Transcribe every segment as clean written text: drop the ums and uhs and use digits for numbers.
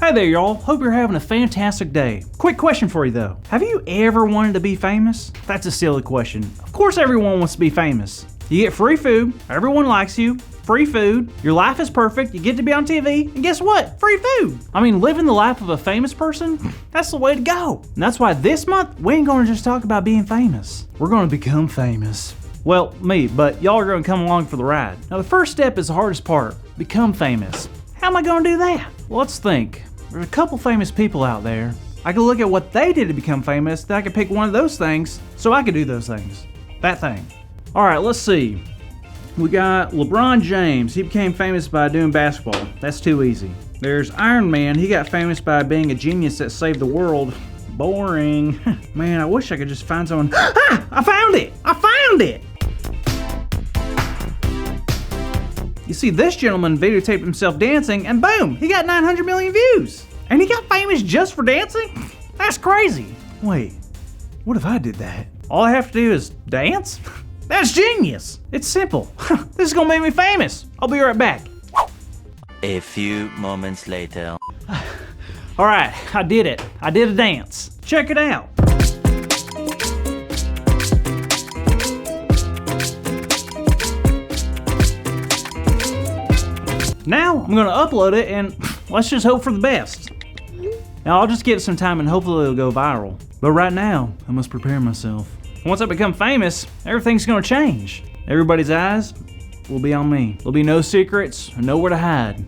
Hi there, y'all. Hope you're having a fantastic day. Quick question for you, though. Have you ever wanted to be famous? That's a silly question. Of course everyone wants to be famous. You get free food, everyone likes you, free food, your life is perfect, you get to be on TV, and guess what? Free food! I mean, living the life of a famous person, that's the way to go. And that's why this month, we ain't gonna just talk about being famous. We're gonna become famous. Well, me, but y'all are gonna come along for the ride. Now the first step is the hardest part, become famous. How am I gonna do that? Well, let's think. There's a couple famous people out there. I could look at what they did to become famous, then I could pick one of those things, so I could do those things. That thing. Alright, let's see. We got LeBron James. He became famous by doing basketball. That's too easy. There's Iron Man. He got famous by being a genius that saved the world. Boring. Man, I wish I could just find someone. Ah! I found it! I found it! You see, this gentleman videotaped himself dancing, and boom! He got 900 million views! And he got famous just for dancing? That's crazy. Wait, what if I did that? All I have to do is dance? That's genius! It's simple. This is gonna make me famous. I'll be right back. A few moments later. Alright, I did it. I did a dance. Check it out. Now, I'm gonna upload it and let's just hope for the best. Now, I'll just give it some time and hopefully it'll go viral. But right now, I must prepare myself. Once I become famous, everything's gonna change. Everybody's eyes will be on me. There'll be no secrets, nowhere to hide.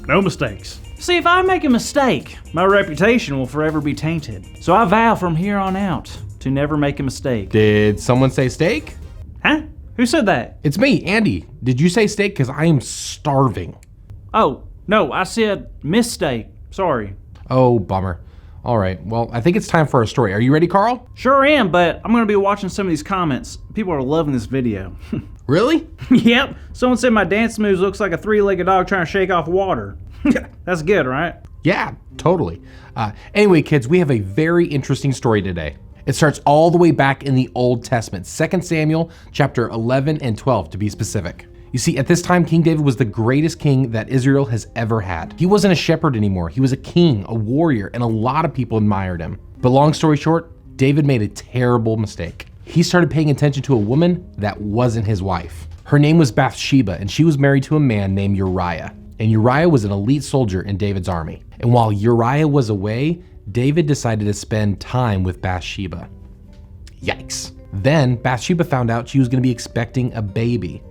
No mistakes. See, if I make a mistake, my reputation will forever be tainted. So I vow from here on out to never make a mistake. Did someone say steak? Huh? Who said that? It's me, Andy. Did you say steak? Because I am starving. Oh, no, I said mistake. Sorry. Oh, bummer. All right, well, I think it's time for our story. Are you ready, Carl? Sure am, but I'm gonna be watching some of these comments. People are loving this video. Really? Yep, someone said my dance moves looks like a three-legged dog trying to shake off water. That's good, right? Yeah, totally. Anyway, kids, we have a very interesting story today. It starts all the way back in the Old Testament, 2 Samuel chapter 11 and 12 to be specific. You see, at this time, King David was the greatest king that Israel has ever had. He wasn't a shepherd anymore. He was a king, a warrior, and a lot of people admired him. But long story short, David made a terrible mistake. He started paying attention to a woman that wasn't his wife. Her name was Bathsheba, and she was married to a man named Uriah. And Uriah was an elite soldier in David's army. And while Uriah was away, David decided to spend time with Bathsheba. Yikes. Then Bathsheba found out she was going to be expecting a baby,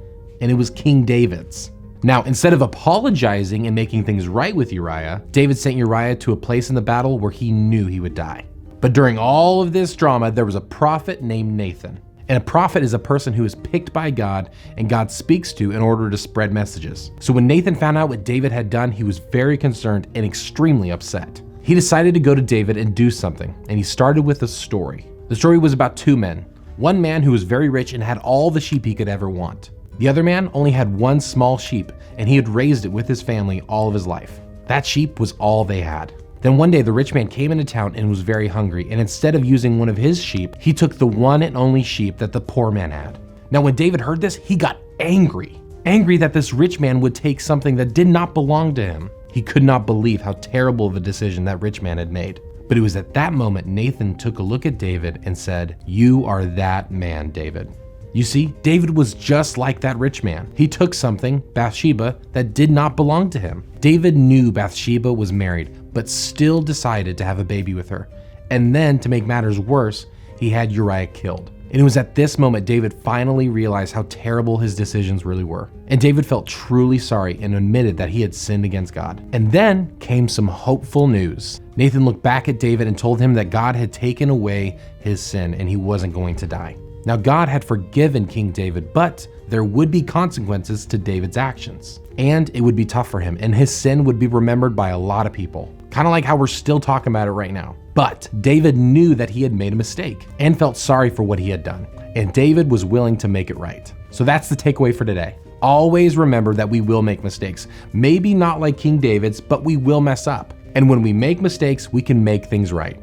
and it was King David's. Now, instead of apologizing and making things right with Uriah, David sent Uriah to a place in the battle where he knew he would die. But during all of this drama, there was a prophet named Nathan. And a prophet is a person who is picked by God and God speaks to in order to spread messages. So when Nathan found out what David had done, he was very concerned and extremely upset. He decided to go to David and do something, and he started with a story. The story was about two men. One man who was very rich and had all the sheep he could ever want. The other man only had one small sheep, and he had raised it with his family all of his life. That sheep was all they had. Then one day the rich man came into town and was very hungry, and instead of using one of his sheep, he took the one and only sheep that the poor man had. Now when David heard this, he got angry that this rich man would take something that did not belong to him. He could not believe how terrible of a decision that rich man had made. But it was at that moment Nathan took a look at David and said, "You are that man, David." You see, David was just like that rich man. He took something, Bathsheba, that did not belong to him. David knew Bathsheba was married, but still decided to have a baby with her. And then, to make matters worse, he had Uriah killed. And it was at this moment David finally realized how terrible his decisions really were. And David felt truly sorry and admitted that he had sinned against God. And then came some hopeful news. Nathan looked back at David and told him that God had taken away his sin and he wasn't going to die. Now God had forgiven King David, but there would be consequences to David's actions. And it would be tough for him, and his sin would be remembered by a lot of people. Kind of like how we're still talking about it right now. But David knew that he had made a mistake and felt sorry for what he had done. And David was willing to make it right. So that's the takeaway for today. Always remember that we will make mistakes. Maybe not like King David's, but we will mess up. And when we make mistakes, we can make things right.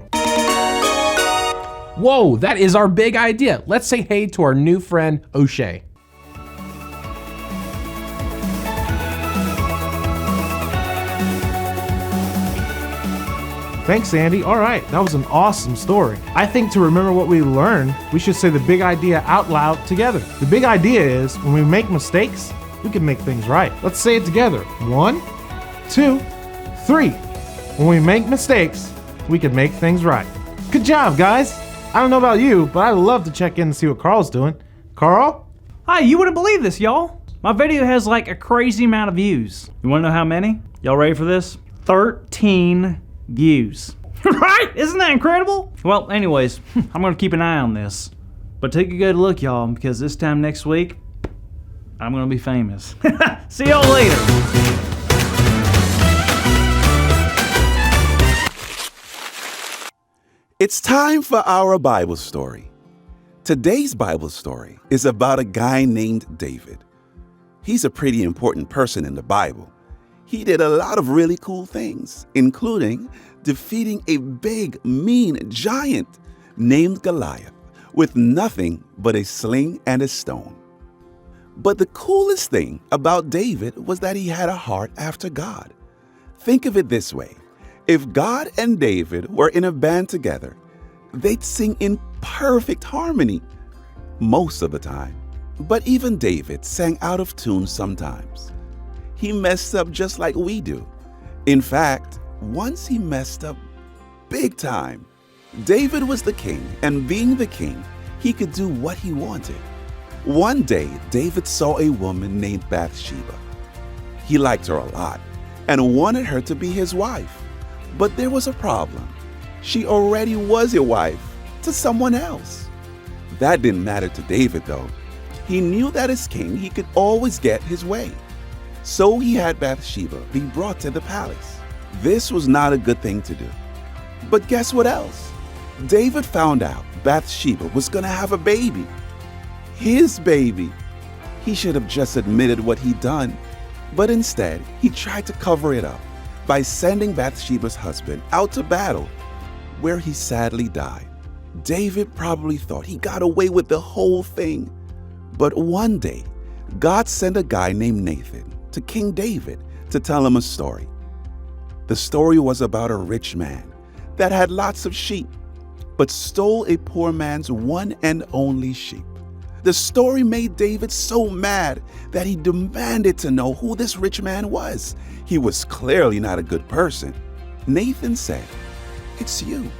Whoa, that is our big idea. Let's say hey to our new friend, O'Shea. Thanks, Andy. All right, that was an awesome story. I think to remember what we learned, we should say the big idea out loud together. The big idea is when we make mistakes, we can make things right. Let's say it together. 1, 2, 3. When we make mistakes, we can make things right. Good job, guys. I don't know about you, but I'd love to check in and see what Carl's doing. Carl? Hi, you wouldn't believe this, y'all. My video has like a crazy amount of views. You wanna know how many? Y'all ready for this? 13 views. Right? Isn't that incredible? Well, anyways, I'm gonna keep an eye on this. But take a good look, y'all, because this time next week, I'm gonna be famous. See y'all later. It's time for our Bible story. Today's Bible story is about a guy named David. He's a pretty important person in the Bible. He did a lot of really cool things, including defeating a big, mean giant named Goliath with nothing but a sling and a stone. But the coolest thing about David was that he had a heart after God. Think of it this way. If God and David were in a band together, they'd sing in perfect harmony most of the time. But even David sang out of tune sometimes. He messed up just like we do. In fact, once he messed up big time. David was the king, and being the king, he could do what he wanted. One day, David saw a woman named Bathsheba. He liked her a lot and wanted her to be his wife. But there was a problem. She already was a wife to someone else. That didn't matter to David, though. He knew that as king, he could always get his way. So he had Bathsheba be brought to the palace. This was not a good thing to do. But guess what else? David found out Bathsheba was going to have a baby. His baby. He should have just admitted what he'd done. But instead, he tried to cover it up by sending Bathsheba's husband out to battle, where he sadly died. David probably thought he got away with the whole thing. But one day, God sent a guy named Nathan to King David to tell him a story. The story was about a rich man that had lots of sheep, but stole a poor man's one and only sheep. The story made David so mad that he demanded to know who this rich man was. He was clearly not a good person. Nathan said, "It's you,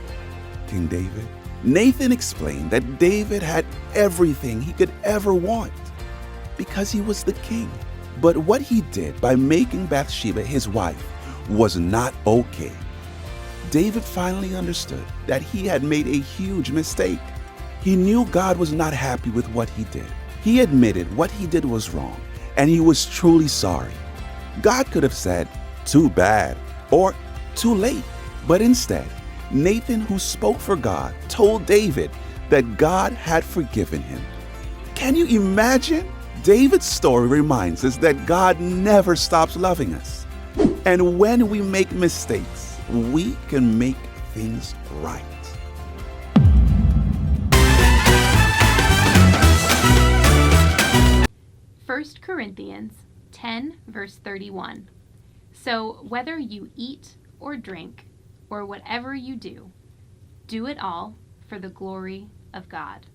King David." Nathan explained that David had everything he could ever want because he was the king. But what he did by making Bathsheba his wife was not okay. David finally understood that he had made a huge mistake. He knew God was not happy with what he did. He admitted what he did was wrong, and he was truly sorry. God could have said, "Too bad," or "Too late." But instead, Nathan, who spoke for God, told David that God had forgiven him. Can you imagine? David's story reminds us that God never stops loving us. And when we make mistakes, we can make things right. First Corinthians 10, verse 31. So whether you eat or drink or whatever you do, do it all for the glory of God.